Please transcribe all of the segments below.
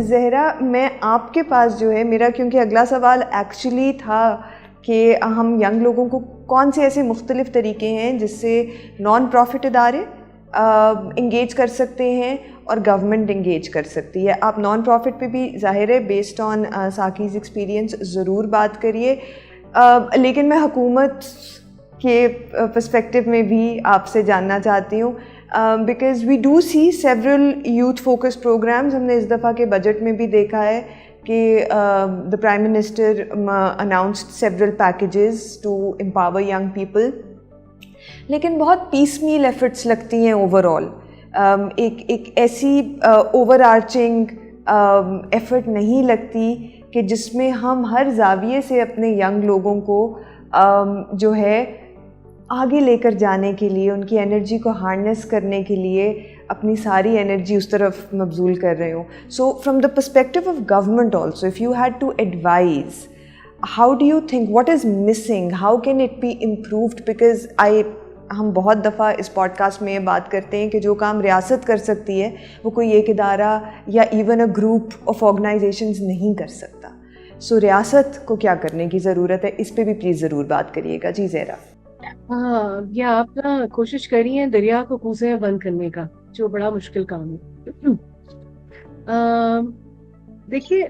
زہرا، میں آپ کے پاس جو ہے میرا، کیونکہ اگلا سوال ایکچولی تھا کہ ہم ینگ لوگوں کو کون سے ایسے مختلف طریقے ہیں جس سے نان پروفٹ ادارے انگیج کر سکتے ہیں اور گورنمنٹ انگیج کر سکتی ہے. آپ نان پروفٹ پہ بھی ظاہر ہے بیسڈ آن ساکیز ایکسپیرینس ضرور بات کریے، لیکن میں حکومت کے پرسپیکٹو میں بھی آپ سے جاننا چاہتی ہوں، because we do see several youth focus programs. ہم نے اس دفعہ کے بجٹ میں بھی دیکھا ہے کہ the prime minister announced several packages to empower young people, لیکن بہت پیس میل ایفرٹس لگتی ہیں اوور آل. ایک ایسی اوور آرچنگ ایفرٹ نہیں لگتی کہ جس میں ہم ہر زاویے سے اپنے ینگ لوگوں کو جو ہے آگے لے کر جانے کے لیے، ان کی انرجی کو ہارنس کرنے کے لیے اپنی ساری انرجی اس طرف مبذول کر رہے ہوں. So from the perspective of government also, if you had to advise, how do you think what is missing, how can it be improved? Because ہم بہت دفعہ اس پوڈ کاسٹ میں یہ بات کرتے ہیں کہ جو کام ریاست کر سکتی ہے وہ کوئی ایک ادارہ یا even a group of organizations نہیں کر سکتا. سو ریاست کو کیا کرنے کی ضرورت ہے، اس پہ بھی پلیز ضرور بات کریے گا. جی زہرا. ہاں، یہ آپ نا کوشش کری ہیں دریا کو کوزے بند کرنے کا، جو بڑا مشکل کام ہے. دیکھیے،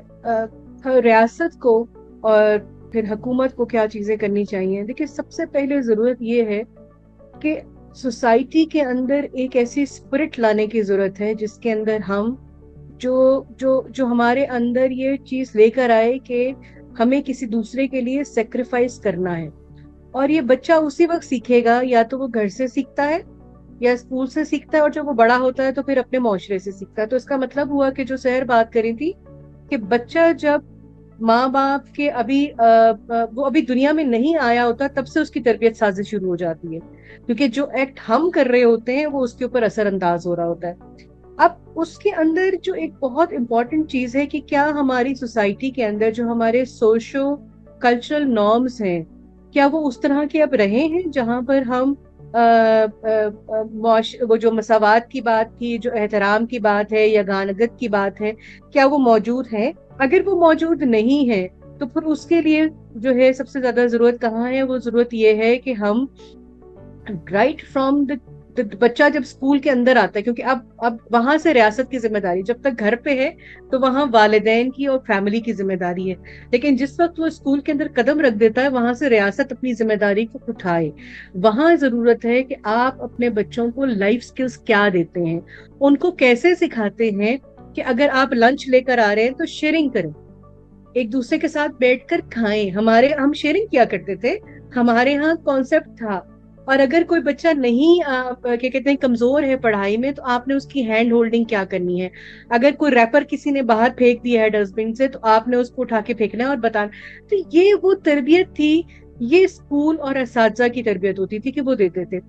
ریاست کو اور پھر حکومت کو کیا چیزیں کرنی چاہیے. دیکھیے، سب سے پہلے ضرورت یہ ہے کہ سوسائٹی کے اندر ایک ایسی اسپرٹ لانے کی ضرورت ہے جس کے اندر ہم جو ہمارے اندر یہ چیز لے کر آئے کہ ہمیں کسی دوسرے کے لیے سیکریفائس کرنا ہے. اور یہ بچہ اسی وقت سیکھے گا، یا تو وہ گھر سے سیکھتا ہے یا اسکول سے سیکھتا ہے، اور جب وہ بڑا ہوتا ہے تو پھر اپنے معاشرے سے سیکھتا ہے. تو اس کا مطلب ہوا کہ جو سحر بات کری تھی کہ بچہ جب ماں باپ کے وہ ابھی دنیا میں نہیں آیا ہوتا تب سے اس کی تربیت سازی شروع ہو جاتی ہے، کیونکہ جو ایکٹ ہم کر رہے ہوتے ہیں وہ اس کے اوپر اثر انداز ہو رہا ہوتا ہے. اب اس کے اندر جو ایک بہت امپورٹنٹ چیز ہے کہ کیا ہماری سوسائٹی کے اندر جو ہمارے سوشو کلچرل نارمز ہیں، کیا وہ اس طرح کے اب رہے ہیں جہاں پر ہم وہ جو مساوات کی بات تھی، جو احترام کی بات ہے یا گانگت کی بات ہے، کیا وہ موجود ہیں؟ اگر وہ موجود نہیں ہے تو پھر اس کے لیے جو ہے سب سے زیادہ ضرورت کہاں ہے؟ وہ ضرورت یہ ہے کہ ہم رائٹ فرام بچہ جب اسکول کے اندر آتا ہے، کیونکہ اب وہاں سے ریاست کی ذمہ داری، جب تک گھر پہ ہے تو وہاں والدین کی اور فیملی کی ذمہ داری ہے، لیکن جس وقت وہ اسکول کے اندر قدم رکھ دیتا ہے وہاں سے ریاست اپنی ذمہ داری کو اٹھائے. وہاں ضرورت ہے کہ آپ اپنے بچوں کو لائف سکلز کیا دیتے ہیں، ان کو کیسے سکھاتے ہیں کہ اگر آپ لنچ لے کر آ رہے ہیں تو شیئرنگ کریں، ایک دوسرے کے ساتھ بیٹھ کر کھائیں. ہم شیئرنگ کیا کرتے تھے، ہمارے ہاں کانسیپٹ تھا. اور اگر کوئی بچہ نہیں کیا کہتے ہیں کمزور ہے پڑھائی میں، تو آپ نے اس کی ہینڈ ہولڈنگ کیا کرنی ہے. اگر کوئی ریپر کسی نے باہر پھینک دیا ہے ڈسٹ بن سے، تو آپ نے اس کو اٹھا کے پھینکنا ہے اور بتانا. تو یہ وہ تربیت تھی، یہ اسکول اور اساتذہ کی تربیت ہوتی تھی کہ وہ دیتے تھے.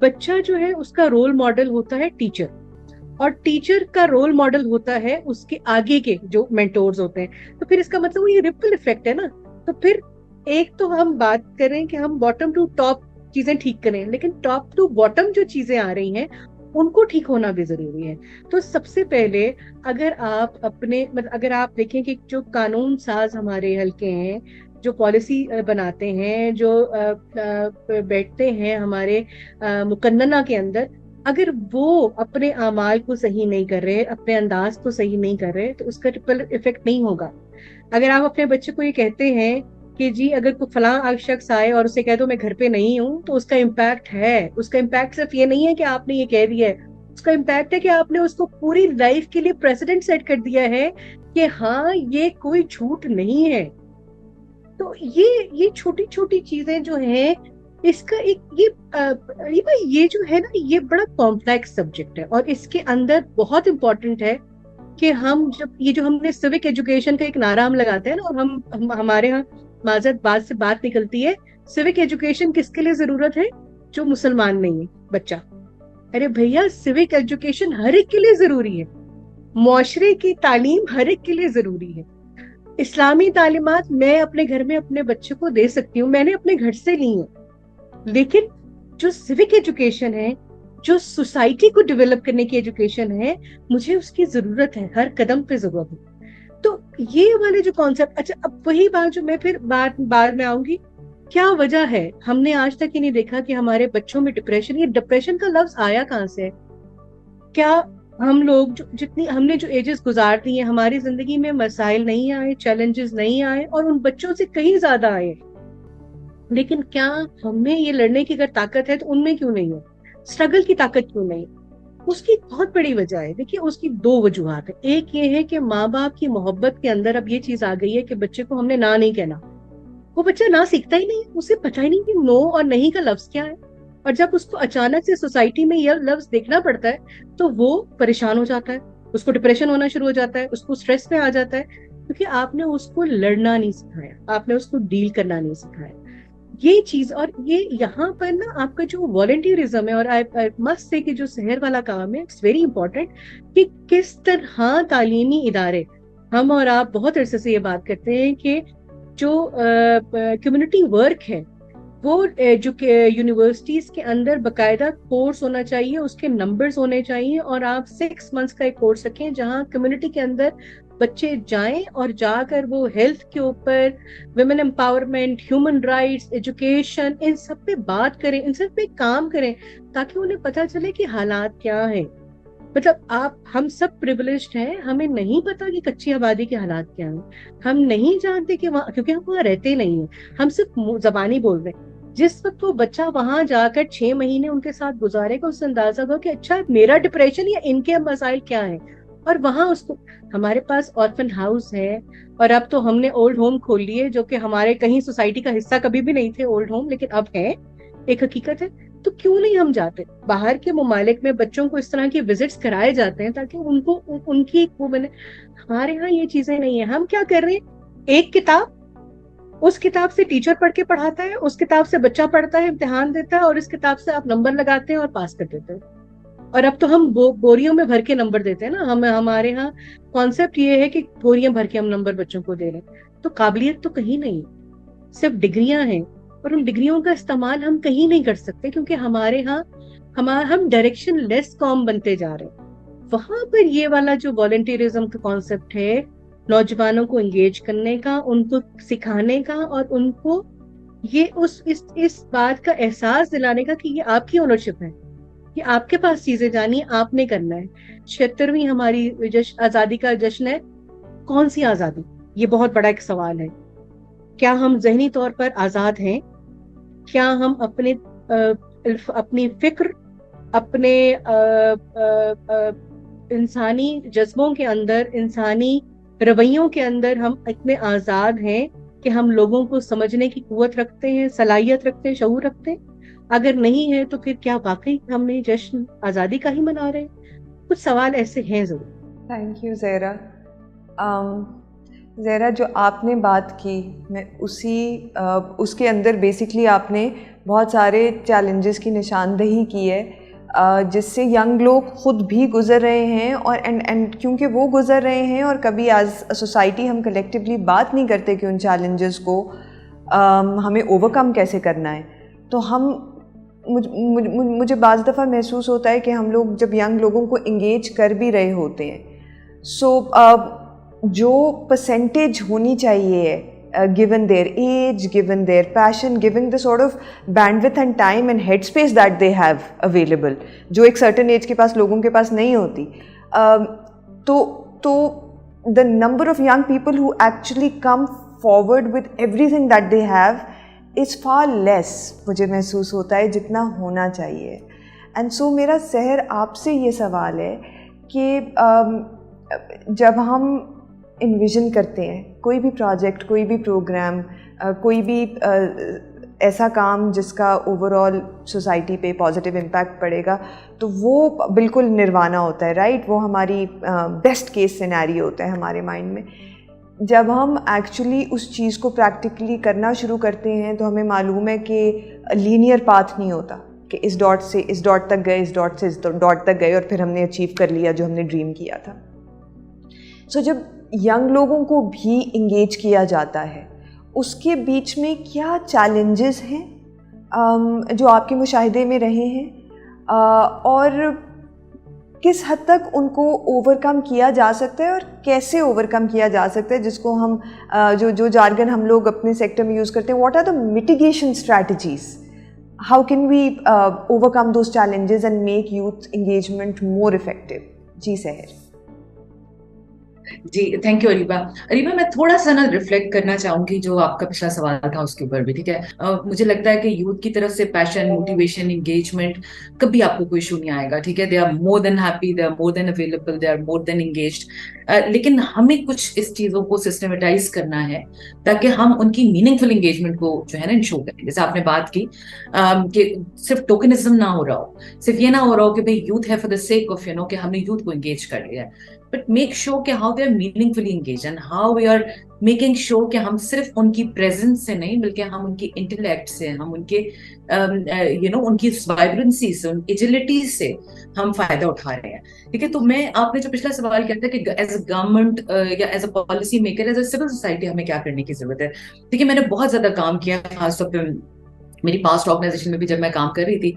بچہ جو ہے اس کا رول ماڈل ہوتا ہے ٹیچر، اور ٹیچر کا رول ماڈل ہوتا ہے اس کے آگے کے جو مینٹورز ہوتے ہیں. تو پھر اس کا مطلب وہ یہ ریپل ایفیکٹ ہے نا. تو پھر ایک تو ہم بات کریں کہ ہم باٹم ٹو ٹاپ چیزیں ٹھیک کریں، لیکن ٹاپ ٹو باٹم جو چیزیں آ رہی ہیں ان کو ٹھیک ہونا بھی ضروری ہے. تو سب سے پہلے اگر آپ دیکھیں کہ جو قانون ساز ہمارے حلقے ہیں، جو پالیسی بناتے ہیں، جو بیٹھتے ہیں ہمارے مقننہ کے اندر، اگر وہ اپنے اعمال کو صحیح نہیں کر رہے، اپنے انداز کو صحیح نہیں کر رہے، تو اس کا ٹرپل ایفیکٹ نہیں ہوگا. اگر آپ اپنے بچے کو یہ کہتے ہیں کہ جی اگر کوئی فلاں شخص آئے اور اسے کہہ دو میں گھر پہ نہیں ہوں، تو اس کا امپیکٹ ہے. اس کا امپیکٹ صرف یہ نہیں ہے کہ آپ نے یہ کہہ دیا ہے، اس کا امپیکٹ ہے کہ آپ نے اس کو پوری لائف کے لیے پریسیڈنٹ سیٹ کر دیا ہے کہ ہاں یہ کوئی جھوٹ نہیں ہے. تو یہ چھوٹی چھوٹی چیزیں جو ہیں، اس کا یہ جو ہے نا، یہ بڑا کمپلیکس سبجیکٹ ہے، اور اس کے اندر بہت امپورٹنٹ ہے کہ ہم جو ہم نے سیوک ایجوکیشن کا ایک نعرہ ہم لگاتے ہیں نا، اور ہمارے ہاں معذرت بات سے بات نکلتی ہے، سیوک ایجوکیشن کس کے لیے ضرورت ہے؟ جو مسلمان نہیں ہے بچہ. ارے بھیا، سیوک ایجوکیشن ہر ایک کے لیے ضروری ہے، معاشرے کی تعلیم ہر ایک کے لیے ضروری ہے. اسلامی تعلیمات میں اپنے گھر میں اپنے بچے کو دے سکتی ہوں، میں نے اپنے گھر سے لی ہیں، لیکن جو سیوک ایجوکیشن ہے، جو سوسائٹی کو ڈیولپ کرنے کی ایجوکیشن ہے, مجھے اس کی ضرورت ہے, ہر قدم پہ ضرورت ہے. تو یہ والے جو کانسیپٹ, اچھا اب وہی بات جو میں پھر بعد میں آؤں گی, کیا وجہ ہے ہم نے آج تک ہی نہیں دیکھا کہ ہمارے بچوں میں ڈپریشن, یہ ڈپریشن کا لفظ آیا کہاں سے ہے؟ کیا ہم لوگ جتنی ہم نے جو ایجز گزار دی ہیں, ہماری زندگی میں مسائل نہیں آئے, چیلنجز نہیں آئے, اور ان بچوں سے کہیں زیادہ آئے, لیکن کیا ہم میں یہ لڑنے کی اگر طاقت ہے تو ان میں کیوں نہیں ہے؟ اسٹرگل کی طاقت کیوں نہیں؟ اس کی بہت بڑی وجہ ہے. دیکھیے اس کی دو وجوہات ہیں. ایک یہ ہے کہ ماں باپ کی محبت کے اندر اب یہ چیز آ گئی ہے کہ بچے کو ہم نے نہ نہیں کہنا. وہ بچہ نہ سیکھتا ہی نہیں, اسے پتہ ہی نہیں کہ نو اور نہیں کا لفظ کیا ہے. اور جب اس کو اچانک سے سوسائٹی میں یہ لفظ دیکھنا پڑتا ہے تو وہ پریشان ہو جاتا ہے, اس کو ڈپریشن ہونا شروع ہو جاتا ہے, اس کو اسٹریس پہ آ جاتا ہے, کیونکہ آپ نے اس کو لڑنا نہیں سکھایا, آپ نے اس کو ڈیل کرنا نہیں سکھایا. یہ چیز, اور یہ یہاں پر نا آپ کا جو والنٹیئرزم ہے, اور آئی مسٹ سے کہ جو سحر والا کام ہے, اٹس ویری امپورٹنٹ کہ کس طرح تعلیمی ادارے, ہم اور آپ بہت عرصے سے یہ بات کرتے ہیں کہ جو کمیونٹی ورک ہے وہ جو یونیورسٹیز کے اندر باقاعدہ کورس ہونا چاہیے, اس کے نمبرز ہونے چاہیے, اور آپ 6 months کا ایک کورس رکھیں جہاں کمیونٹی کے اندر بچے جائیں اور جا کر وہ ہیلتھ کے اوپر, women empowerment, human rights, education, ان سب پہ بات کریں, ان سب پہ کام کریں, تاکہ انہیں پتہ چلے کہ حالات کیا ہیں. مطلب ہم سب پریویلیجڈ ہیں, ہمیں نہیں پتا کہ کچی آبادی کے حالات کیا ہیں, ہم نہیں جانتے کہ وہاں, کیونکہ ہم وہاں رہتے نہیں ہیں, ہم صرف زبانی بول رہے ہیں. جس وقت وہ بچہ وہاں جا کر 6 مہینے ان کے ساتھ گزارے گا, اس سے اندازہ ہوگا کہ اچھا میرا ڈپریشن یا ان کے مسائل کیا ہیں. اور وہاں اس کو, ہمارے پاس آرفن ہاؤس ہے, اور اب تو ہم نے اولڈ ہوم کھول لیے جو کہ ہمارے کہیں سوسائٹی کا حصہ کبھی بھی نہیں تھے اولڈ ہوم, لیکن اب ہے, ایک حقیقت ہے. تو کیوں نہیں ہم جاتے باہر کے ممالک میں, بچوں کو اس طرح کی وزٹس کرائے جاتے ہیں تاکہ ان کو ان کی وہ بنے. ہمارے ہاں یہ چیزیں نہیں ہیں. ہم کیا کر رہے ہیں, ایک کتاب, اس کتاب سے ٹیچر پڑھ کے پڑھاتا ہے, اس کتاب سے بچہ پڑھتا ہے, امتحان دیتا ہے, اور اس کتاب سے آپ نمبر لگاتے ہیں اور پاس کر دیتے ہیں. اور اب تو ہم بوریوں میں بھر کے نمبر دیتے ہیں نا, ہمارے ہاں کانسیپٹ یہ ہے کہ بوریاں بھر کے ہم نمبر بچوں کو دے رہے ہیں. تو قابلیت تو کہیں نہیں, صرف ڈگریاں ہیں, اور ان ڈگریوں کا استعمال ہم کہیں نہیں کر سکتے, کیونکہ ہمارے ہاں ہم ڈائریکشن لیس قوم بنتے جا رہے ہیں. وہاں پر یہ والا جو والنٹیئرزم کا کانسیپٹ ہے, نوجوانوں کو انگیج کرنے کا, ان کو سکھانے کا, اور ان کو یہ اس بات کا احساس دلانے کا کہ یہ آپ کی اونرشپ ہے, یہ آپ کے پاس چیزیں جانی ہے, آپ نے کرنا ہے. 76ویں ہماری آزادی کا جشن ہے. کون سی آزادی؟ یہ بہت بڑا ایک سوال ہے. کیا ہم ذہنی طور پر آزاد ہیں؟ کیا ہم اپنی فکر, اپنے انسانی جذبوں کے اندر, انسانی رویوں کے اندر ہم اتنے آزاد ہیں کہ ہم لوگوں کو سمجھنے کی قوت رکھتے ہیں, صلاحیت رکھتے ہیں, شعور رکھتے ہیں؟ اگر نہیں ہے تو پھر کیا واقعی ہم نے جشن آزادی کا ہی منا رہے ہیں؟ کچھ سوال ایسے ہیں ضرور. Thank you Zahra. زہرا, جو آپ نے بات کی, میں اس کے اندر بیسکلی آپ نے بہت سارے چیلنجز کی نشاندہی کی ہے جس سے ینگ لوگ خود بھی گزر رہے ہیں, اور اینڈ کیونکہ وہ گزر رہے ہیں اور کبھی ایز سوسائٹی ہم کلیکٹیولی بات نہیں کرتے کہ ان چیلنجز کو ہمیں اوور کم کیسے کرنا ہے, تو مجھے بعض دفعہ محسوس ہوتا ہے کہ ہم لوگ جب ینگ لوگوں کو انگیج کر بھی رہے ہوتے ہیں, سو جو پرسنٹیج ہونی چاہیے given their age, given their passion, given the sort of bandwidth and time and headspace that they have available, جو ایک certain age کے پاس لوگوں کے پاس نہیں ہوتی, تو the number of young people who actually come forward with everything that they have is far less, مجھے محسوس ہوتا ہے, جتنا ہونا چاہیے. اینڈ سو میرا سحر آپ سے یہ سوال ہے کہ جب ہم انویژن کرتے ہیں کوئی بھی پروجیکٹ, کوئی بھی پروگرام, کوئی بھی ایسا کام جس کا اوور آل سوسائٹی پہ پازیٹیو امپیکٹ پڑے گا, تو وہ بالکل نروانا ہوتا ہے, رائٹ, وہ ہماری بیسٹ کیس سینیریو ہوتا ہے ہمارے مائنڈ میں. جب ہم ایکچولی اس چیز کو پریکٹیکلی کرنا شروع کرتے ہیں تو ہمیں معلوم ہے کہ لینئر پاتھ نہیں ہوتا کہ اس ڈاٹ سے اس ڈاٹ تک گئے, اس ڈاٹ سے اس ڈاٹ تک گئے, اور پھر ہم نے اچیو کر لیا جو ہم نے ڈریم کیا تھا. سو جب ینگ لوگوں کو بھی انگیج کیا جاتا ہے, اس کے بیچ میں کیا چیلنجز ہیں جو آپ کے مشاہدے میں رہے ہیں, اور کس حد تک ان کو اوورکم کیا جا سکتا ہے اور کیسے اوورکم کیا جا سکتا ہے, جس کو ہم جو جارگن ہم لوگ اپنے سیکٹر میں یوز کرتے ہیں, what are the mitigation strategies, how can we overcome those challenges and make youth engagement more effective. جی سحر. جی تھینک یو اریبہ. اریبہ میں تھوڑا سا نا ریفلیکٹ کرنا چاہوں گی جو آپ کا پچھلا سوال تھا اس کے اوپر بھی, ٹھیک ہے. مجھے لگتا ہے کہ یوتھ کی طرف سے پیشن, موٹیویشن, انگیجمنٹ کبھی آپ کو کوئی ایشو نہیں آئے گا, ٹھیک ہے. They are more than happy, they are more than available, they are more than engaged. لیکن ہمیں کچھ اس چیزوں کو سسٹمیٹائز کرنا ہے تاکہ ہم ان کی میننگ فل انگیجمنٹ کو جو ہے نا انشور کریں. جیسے آپ نے بات کی کہ صرف ٹوکنزم نہ ہو رہا ہو, صرف یہ نہ ہو رہا ہو کہ بھائی یوتھ ہے فار دا سیک آف کہ ہم نے یوتھ کو انگیج کر لیا ہے, but make sure کہ how they are meaningfully engaged and how we are making sure کہ ہم صرف ان کی presence سے نہیں بلکہ ہم ان کی intellect سے, ہم ان کے ان کی vibrancy سے, ان agility سے ہم فائدہ اٹھا رہے ہیں, ٹھیک ہے. تو میں آپ نے جو پچھلا سوال کیا تھا کہ ایز اے گورنمنٹ یا as a policy maker, as a civil society ہمیں کیا کرنے کی ضرورت ہے. دیکھیے میں نے بہت زیادہ کام کیا, خاص طور پہ میری پاسٹ آرگنائزیشن میں بھی جب میں کام کر رہی تھی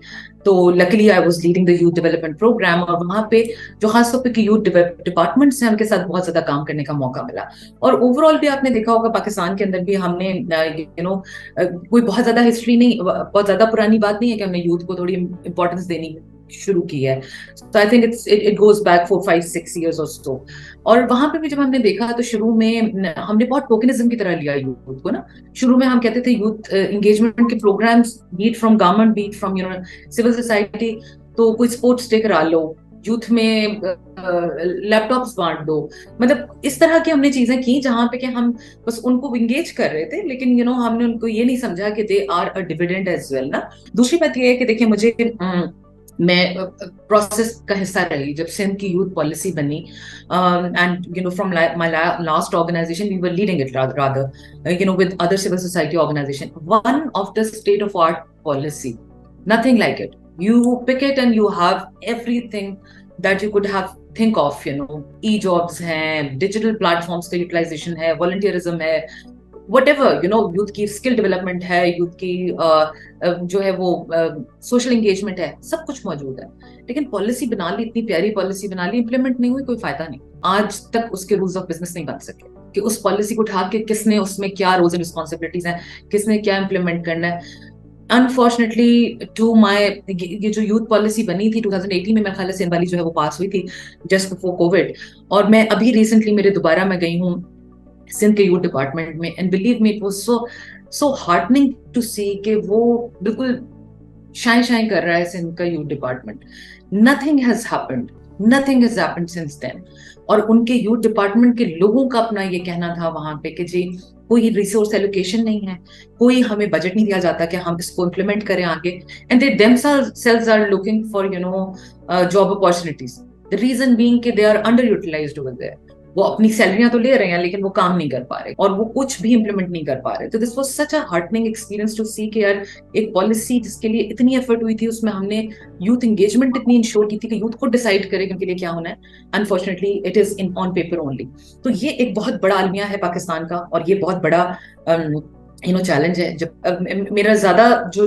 تو luckily I was leading the youth development program, اور وہاں پہ جو خاص طور پہ یوتھ ڈپارٹمنٹس ہیں ان کے ساتھ بہت زیادہ کام کرنے کا موقع ملا. اور اوور آل بھی آپ نے دیکھا ہوگا پاکستان کے اندر بھی ہم نے کوئی بہت زیادہ ہسٹری نہیں, بہت زیادہ پرانی بات نہیں ہے کہ ہم نے یوتھ کو تھوڑی امپورٹنس دینی شروع کی ہے. So I think it goes back 4, 5, 6 years or so. اور وہاں پہ بھی جب ہم نے دیکھا تو شروع میں ہم نے بہت ٹوکنزم کی طرح لیا یوتھ کو نا. شروع میں ہم کہتے تھے یوتھ انگیجمنٹ کے programs, be it from government, be it from civil society, تو کوئی اسپورٹس ڈے کرا لو, یوتھ میں لیپ ٹاپس بانٹ دو, مطلب اس طرح کی ہم نے چیزیں کی جہاں پہ کہ ہم بس ان کو انگیج کر رہے تھے, لیکن ہم نے ان کو یہ نہیں سمجھا کہ they are a dividend as well نا. دوسری بات یہ ہے کہ دیکھیں مجھے میں پروسیس کا حصہ رہی جب سندھ کی یوتھ پالیسی بنی, and from my last organization we were leading it rather with other civil society organization, one of the state of art policy, nothing like it. You pick it and you have everything that you could have think of, e-jobs ہیں, digital platforms کا utilization ہے, volunteerism ہے, whatever, youth کی skill development ہے, youth کی جو ہے وہ سوشل انگیجمنٹ ہے, سب کچھ موجود ہے. لیکن پالیسی بنا لی, اتنی پیاری پالیسی بنا لی, امپلیمنٹ نہیں ہوئی, کوئی فائدہ نہیں. آج تک اس کے رولز آف بزنس نہیں بن سکے کہ اس پالیسی کو اٹھا کے کس نے اس میں کیا رولز اینڈ رسپانسبلٹیز ہیں, کس نے کیا امپلیمنٹ کرنا ہے. انفارچونیٹلی ٹو مائی, یہ جو یوتھ پالیسی بنی تھی 2018 میں, میرے خیال سے سندھ والی جو ہے وہ پاس ہوئی تھی جسٹ بفور کووڈ, اور میں ابھی ریسنٹلی میرے دوبارہ میں گئی ہوں سندھ کے یوتھ ڈپارٹمنٹ میں, and believe me it was so heartening to see کہ وہ بالکل شائیں کر رہا ہے سندھ کا youth department. Nothing has happened since then. اور ان کے یوتھ ڈپارٹمنٹ کے لوگوں کا اپنا یہ کہنا تھا وہاں پہ کہ جی کوئی ریسورس ایلوکیشن نہیں ہے, کوئی ہمیں بجٹ نہیں دیا جاتا کہ ہم اس کو امپلیمنٹ کریں آگے, and they themselves are looking for job opportunities. The reason being کہ they are underutilized over there. وہ اپنی سیلریاں تو لے رہے ہیں لیکن وہ کام نہیں کر پا رہے اور وہ کچھ بھی امپلیمنٹ نہیں کر پا رہے. تو this was such a heartening experience to see کہ یار ایک پالیسی جس کے لیے اتنی ایفرٹ ہوئی تھی, اس میں ہم نے یوتھ انگیجمنٹ اتنی انشور کی تھی کہ یوتھ خود ڈیسائڈ کرے کہ ان کے لیے کیا ہونا ہے. Unfortunately it is on paper only. تو یہ ایک بہت بڑا المیہ ہے پاکستان کا, اور یہ بہت بڑا چیلنج ہے. جب میرا زیادہ جو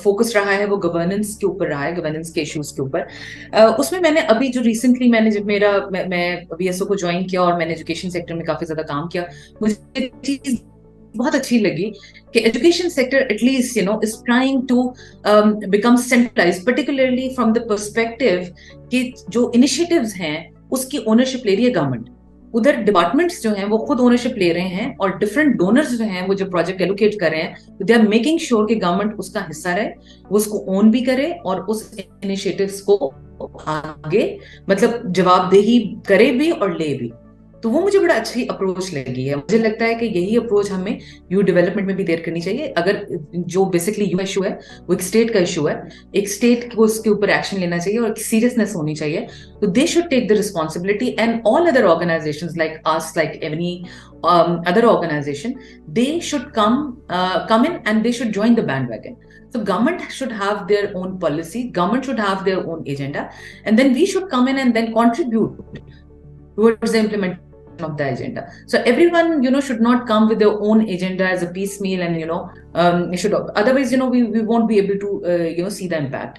فوکس رہا ہے وہ گورننس کے اوپر رہا ہے, گورننس کے ایشوز کے اوپر. اس میں نے ابھی جو ریسنٹلی میں نے جب میں بی ایس او کو جوائن کیا اور میں نے ایجوکیشن سیکٹر میں کافی زیادہ کام کیا, مجھے چیز بہت اچھی لگی کہ education sector at least is trying to become centralize, particularly from the perspective کہ جو انیشیٹوز ہیں اس کی اونرشپ لے رہی ہے گورنمنٹ. ادھر ڈپارٹمنٹس جو ہیں وہ خود اونرشپ لے رہے ہیں, اور ڈفرنٹ ڈونرز جو ہیں وہ جو پروجیکٹ ایلوکیٹ کر رہے ہیں, دے آر میکنگ شیور کہ گورنمنٹ اس کا حصہ رہے, وہ اس کو اون بھی کرے اور اس انیشیٹوز کو آگے مطلب جواب دہی کرے بھی اور لے بھی. تو وہ مجھے بڑا اچھی اپروچ لگی ہے. مجھے لگتا ہے کہ یہی اپروچ ہمیں یو ڈیولپمنٹ میں بھی دیر کرنی چاہیے. اگر جو بیسکلی یو ایشو ہے وہ ایک اسٹیٹ کا ایشو ہے, ایک اسٹیٹ کو اس کے اوپر ایکشن لینا چاہیے اور ایک سیریسنیس ہونی چاہیے. تو they should take the responsibility, and all other organizations like us, like any other organization, they should come in and they should join the bandwagon. So government should have their own policy, government should have their own agenda, and then we should come in and then contribute towards the implementation of the agenda. So everyone, should not come with their own agenda as a piecemeal, and should, otherwise, we won't be able to, see the impact.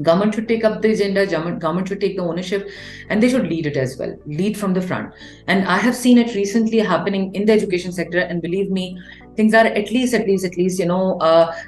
Government should take up the agenda, government should take the ownership, and they should lead it as well, lead from the front. And I have seen it recently happening in the education sector, and believe me, things are at least,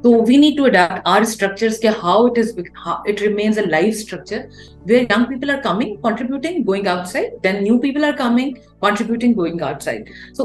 So we need to adapt our structures ke how it remains a live structure where young people are coming, contributing, going outside, then new people are coming, contributing, going outside. So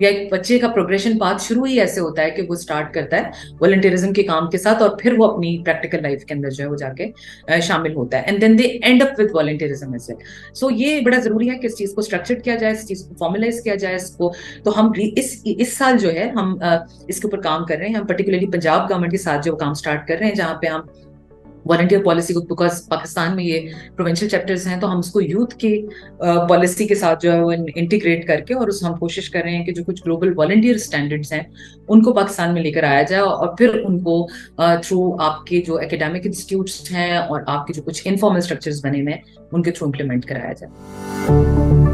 یا ایک بچے کا progression path شروع ہی ایسے ہوتا ہے کہ وہ اسٹارٹ کرتا ہے والنٹیئرزم کے کام کے ساتھ اور پھر وہ اپنی پریکٹیکل لائف کے اندر جو ہے وہ جا کے شامل ہوتا ہے and then they end up with volunteerism as well. So یہ بڑا ضروری ہے کہ اس چیز کو اسٹرکچر کیا جائے, اس چیز کو فارملائز کیا جائے اس کو. تو ہم اس سال جو ہے ہم اس کے اوپر کام کر رہے ہیں. ہم پرٹیکولرلی پنجاب گورنمنٹ کے ساتھ جو کام اسٹارٹ کر رہے ہیں جہاں پہ ہم والنٹیئر پالیسی کو, بیکاز پاکستان میں یہ پروونشل چیپٹرز ہیں, تو ہم اس کو یوتھ کی پالیسی کے ساتھ جو ہے وہ انٹیگریٹ کر کے, اور اس ہم کوشش کر رہے ہیں کہ جو کچھ گلوبل والنٹیئر اسٹینڈرڈس ہیں ان کو پاکستان میں لے کر آیا جائے, اور پھر ان کو تھرو آپ کے جو اکیڈیمک انسٹیٹیوٹس ہیں اور آپ کے جو کچھ انفارمل اسٹرکچرز بنے ہوئے ہیں ان کے تھرو امپلیمنٹ کرایا جائے.